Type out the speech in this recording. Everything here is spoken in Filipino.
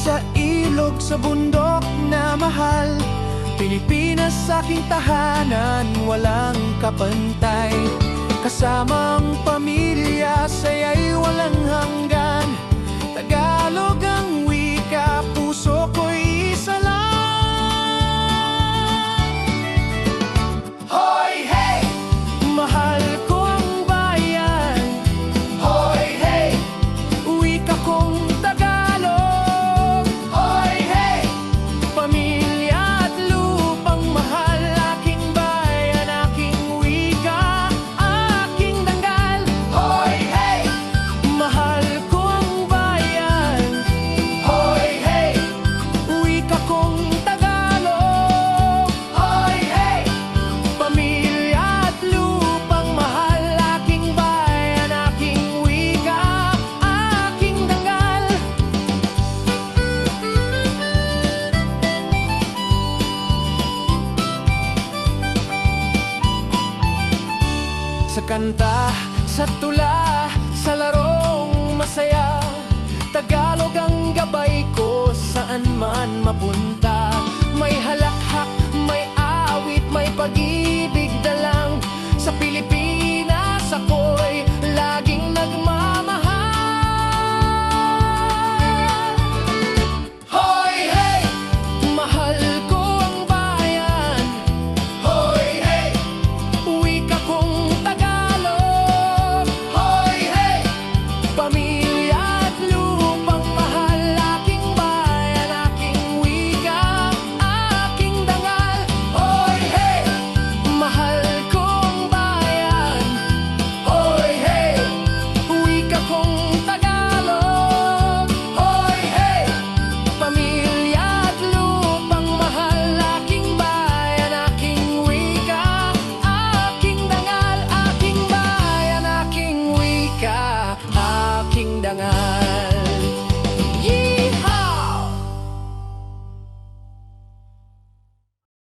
Sa ilog, sa bundok na mahal, Pilipinas aking tahanan, walang kapantay. Kasamang pamilya, saya'y walang hanggan. Tagalog ang wika, puso ko'y isa lang. Hoy, hey! Mahal ko ang bayan. Hoy, hey! Wika kong Tagalog. Hoy, hey! Pamilya at lupang mahal, aking bayan, aking wika, aking danggal. Hoy, hey! Mahal ko ang bayan. Hoy, hey! Wika kong Tagalog. Hoy, hey! Pamilya at lupang mahal, aking bayan, aking wika, aking danggal. Sa kanta, sa tula, sa larong masaya, Tagalog ang gabay ko saan man mapunta. May halakhak, may awit, may pag-ibig